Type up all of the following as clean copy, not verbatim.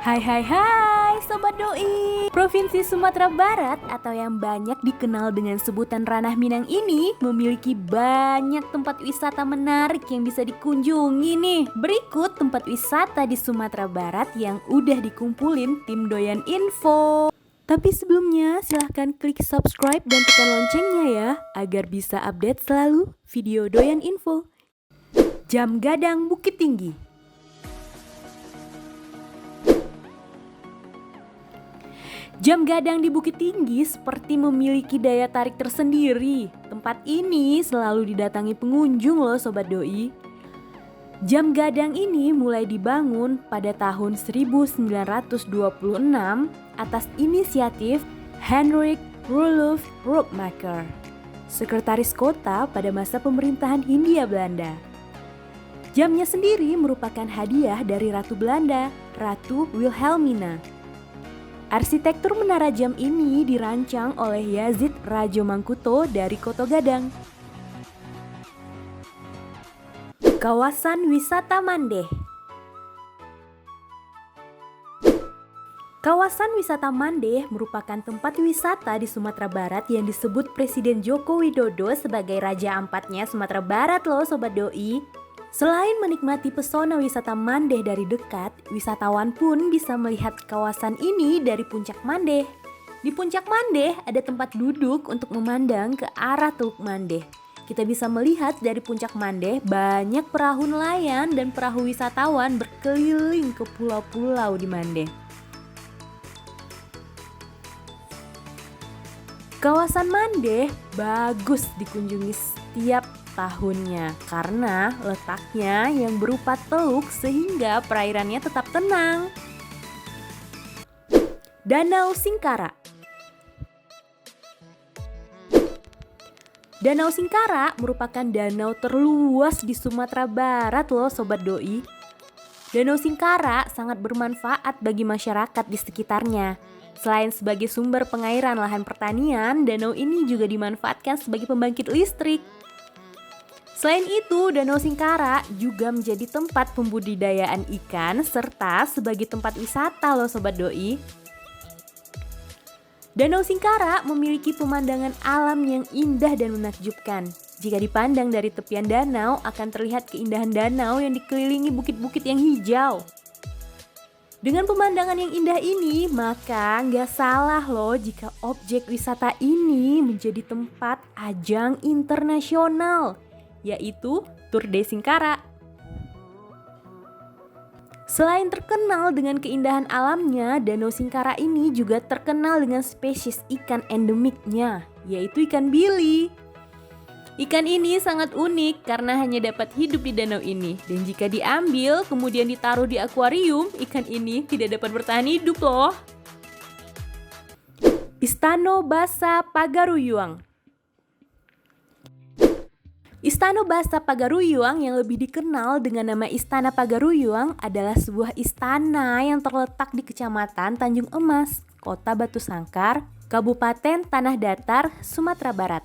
Hai hai hai Sobat Doi. Provinsi Sumatera Barat atau yang banyak dikenal dengan sebutan Ranah Minang ini memiliki banyak tempat wisata menarik yang bisa dikunjungi nih. Berikut tempat wisata di Sumatera Barat yang udah dikumpulin tim Doyan Info. Tapi sebelumnya silahkan klik subscribe dan tekan loncengnya ya agar bisa update selalu video Doyan Info. Jam Gadang Bukit Tinggi. Jam Gadang di Bukit Tinggi seperti memiliki daya tarik tersendiri. Tempat ini selalu didatangi pengunjung loh Sobat Doi. Jam Gadang ini mulai dibangun pada tahun 1926 atas inisiatif Hendrik Roelof Rockmaker, sekretaris kota pada masa pemerintahan Hindia Belanda. Jamnya sendiri merupakan hadiah dari Ratu Belanda, Ratu Wilhelmina. Arsitektur menara jam ini dirancang oleh Yazid Rajomangkuto dari Koto Gadang. Kawasan Wisata Mandeh. Kawasan wisata Mandeh merupakan tempat wisata di Sumatera Barat yang disebut Presiden Joko Widodo sebagai Raja Ampatnya Sumatera Barat loh Sobat Doi. Selain menikmati pesona wisata Mandeh dari dekat, wisatawan pun bisa melihat kawasan ini dari Puncak Mandeh. Di Puncak Mandeh ada tempat duduk untuk memandang ke arah Teluk Mandeh. Kita bisa melihat dari Puncak Mandeh banyak perahu nelayan dan perahu wisatawan berkeliling ke pulau-pulau di Mandeh. Kawasan Mandeh bagus dikunjungi setiap tahunnya karena letaknya yang berupa teluk sehingga perairannya tetap tenang. Danau Singkara. Danau Singkara merupakan danau terluas di Sumatera Barat loh Sobat Doi. Danau Singkara sangat bermanfaat bagi masyarakat di sekitarnya. Selain sebagai sumber pengairan lahan pertanian, danau ini juga dimanfaatkan sebagai pembangkit listrik. Selain itu, Danau Singkara juga menjadi tempat pembudidayaan ikan serta sebagai tempat wisata loh Sobat Doi. Danau Singkara memiliki pemandangan alam yang indah dan menakjubkan. Jika dipandang dari tepian danau akan terlihat keindahan danau yang dikelilingi bukit-bukit yang hijau. Dengan pemandangan yang indah ini, maka nggak salah loh jika objek wisata ini menjadi tempat ajang internasional, yaitu Tour de Singkara. Selain terkenal dengan keindahan alamnya, Danau Singkara ini juga terkenal dengan spesies ikan endemiknya, yaitu ikan bili. Ikan ini sangat unik karena hanya dapat hidup di danau ini, dan jika diambil kemudian ditaruh di akuarium, ikan ini tidak dapat bertahan hidup loh. Istana Basa Pagaruyuang. Istana Basa Pagaruyuang yang lebih dikenal dengan nama Istana Pagaruyuang adalah sebuah istana yang terletak di Kecamatan Tanjung Emas, Kota Batu Sangkar, Kabupaten Tanah Datar, Sumatera Barat.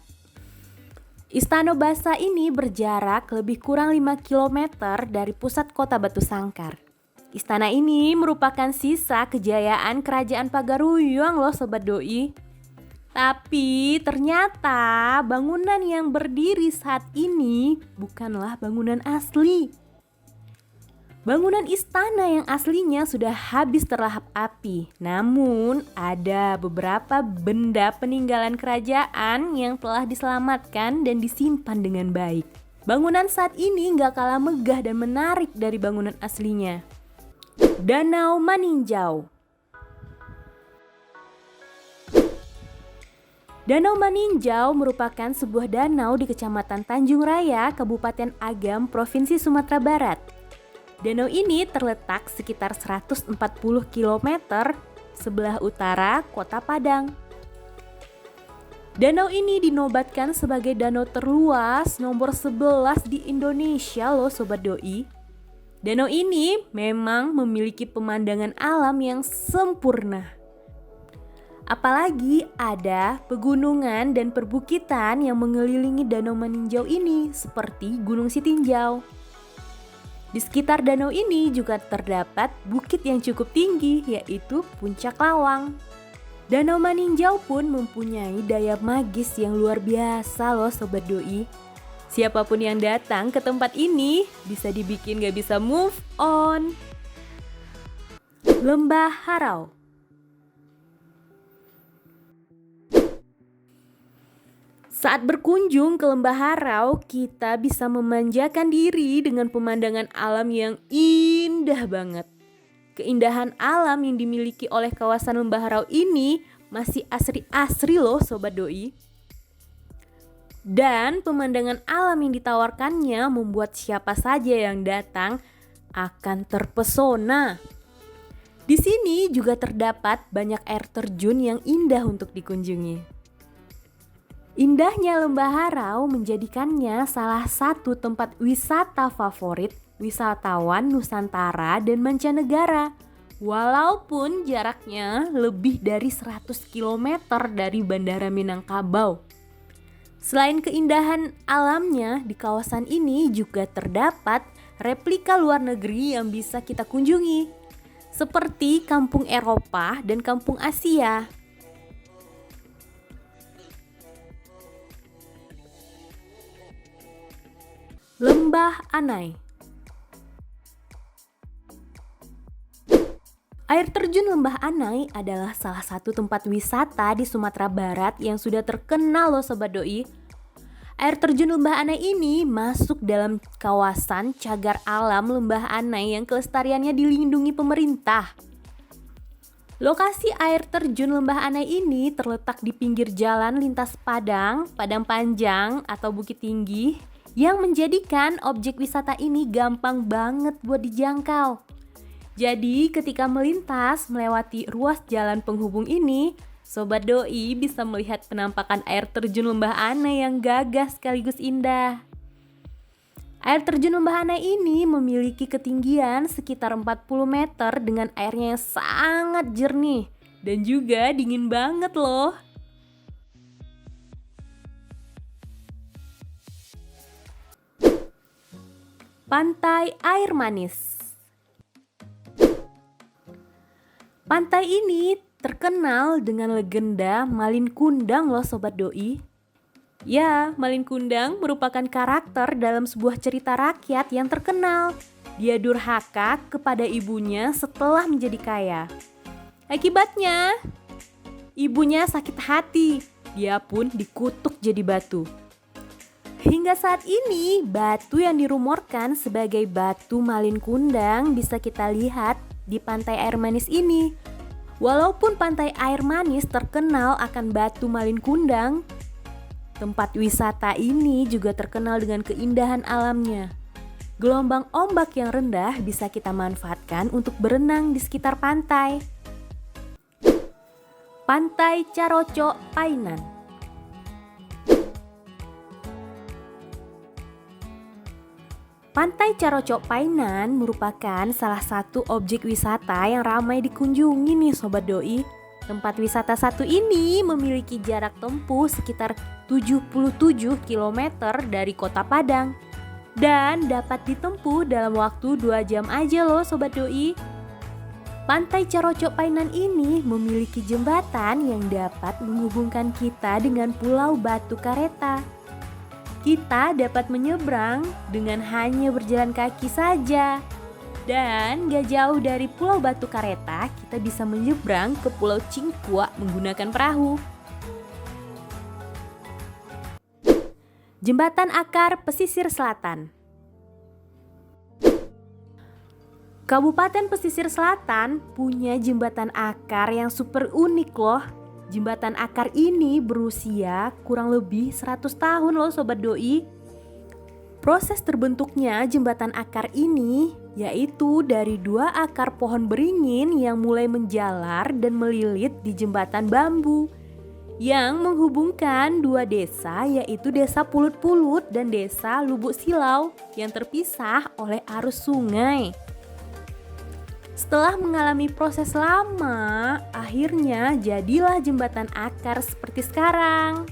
Istana Basa ini berjarak lebih kurang 5 km dari pusat Kota Batu Sangkar. Istana ini merupakan sisa kejayaan Kerajaan Pagaruyuang loh Sobat Doi. Tapi ternyata bangunan yang berdiri saat ini bukanlah bangunan asli. Bangunan istana yang aslinya sudah habis terlahap api. Namun ada beberapa benda peninggalan kerajaan yang telah diselamatkan dan disimpan dengan baik. Bangunan saat ini gak kalah megah dan menarik dari bangunan aslinya. Danau Maninjau. Danau Maninjau merupakan sebuah danau di Kecamatan Tanjung Raya, Kabupaten Agam, Provinsi Sumatera Barat. Danau ini terletak sekitar 140 km sebelah utara Kota Padang. Danau ini dinobatkan sebagai danau terluas nomor 11 di Indonesia loh Sobat Doi. Danau ini memang memiliki pemandangan alam yang sempurna. Apalagi ada pegunungan dan perbukitan yang mengelilingi Danau Maninjau ini seperti Gunung Sitinjau. Di sekitar danau ini juga terdapat bukit yang cukup tinggi, yaitu Puncak Lawang. Danau Maninjau pun mempunyai daya magis yang luar biasa loh Sobat Doi. Siapapun yang datang ke tempat ini bisa dibikin gak bisa move on. Lembah Harau. Saat berkunjung ke Lembah Harau, kita bisa memanjakan diri dengan pemandangan alam yang indah banget. Keindahan alam yang dimiliki oleh kawasan Lembah Harau ini masih asri-asri loh Sobat Doi. Dan pemandangan alam yang ditawarkannya membuat siapa saja yang datang akan terpesona. Di sini juga terdapat banyak air terjun yang indah untuk dikunjungi. Indahnya Lembah Harau menjadikannya salah satu tempat wisata favorit wisatawan Nusantara dan mancanegara. Walaupun jaraknya lebih dari 100 km dari Bandara Minangkabau. Selain keindahan alamnya, di kawasan ini juga terdapat replika luar negeri yang bisa kita kunjungi, seperti Kampung Eropa dan Kampung Asia. Lembah Anai. Air terjun Lembah Anai adalah salah satu tempat wisata di Sumatera Barat yang sudah terkenal loh Sobat Doi. Air terjun Lembah Anai ini masuk dalam kawasan cagar alam Lembah Anai yang kelestariannya dilindungi pemerintah. Lokasi air terjun Lembah Anai ini terletak di pinggir jalan lintas Padang, Padang Panjang atau Bukit Tinggi, yang menjadikan objek wisata ini gampang banget buat dijangkau. Jadi ketika melintas melewati ruas jalan penghubung ini, Sobat Doi bisa melihat penampakan air terjun Lembah Anai yang gagah sekaligus indah. Air terjun Lembah Anai ini memiliki ketinggian sekitar 40 meter dengan airnya yang sangat jernih dan juga dingin banget loh. Pantai Air Manis. Pantai ini terkenal dengan legenda Malin Kundang loh Sobat Doi. Ya, Malin Kundang merupakan karakter dalam sebuah cerita rakyat yang terkenal. Dia durhaka kepada ibunya setelah menjadi kaya. Akibatnya, ibunya sakit hati. Dia pun dikutuk jadi batu. Hingga saat ini, batu yang dirumorkan sebagai batu Malin Kundang bisa kita lihat di Pantai Air Manis ini. Walaupun Pantai Air Manis terkenal akan batu Malin Kundang, tempat wisata ini juga terkenal dengan keindahan alamnya. Gelombang ombak yang rendah bisa kita manfaatkan untuk berenang di sekitar pantai. Pantai Carocok Painan. Pantai Carocok Painan merupakan salah satu objek wisata yang ramai dikunjungi nih Sobat Doi. Tempat wisata satu ini memiliki jarak tempuh sekitar 77 km dari Kota Padang dan dapat ditempuh dalam waktu 2 jam aja loh Sobat Doi. Pantai Carocok Painan ini memiliki jembatan yang dapat menghubungkan kita dengan Pulau Batu Kareta. Kita dapat menyeberang dengan hanya berjalan kaki saja. Dan gak jauh dari Pulau Batu Kareta, kita bisa menyeberang ke Pulau Cingkuak menggunakan perahu. Jembatan Akar Pesisir Selatan. Kabupaten Pesisir Selatan punya jembatan akar yang super unik loh. Jembatan akar ini berusia kurang lebih 100 tahun loh Sobat Doi. Proses terbentuknya jembatan akar ini yaitu dari 2 akar pohon beringin yang mulai menjalar dan melilit di jembatan bambu yang menghubungkan 2 desa yaitu Desa Pulut-Pulut dan Desa Lubuk Silau yang terpisah oleh arus sungai. Setelah mengalami proses lama, akhirnya jadilah jembatan akar seperti sekarang.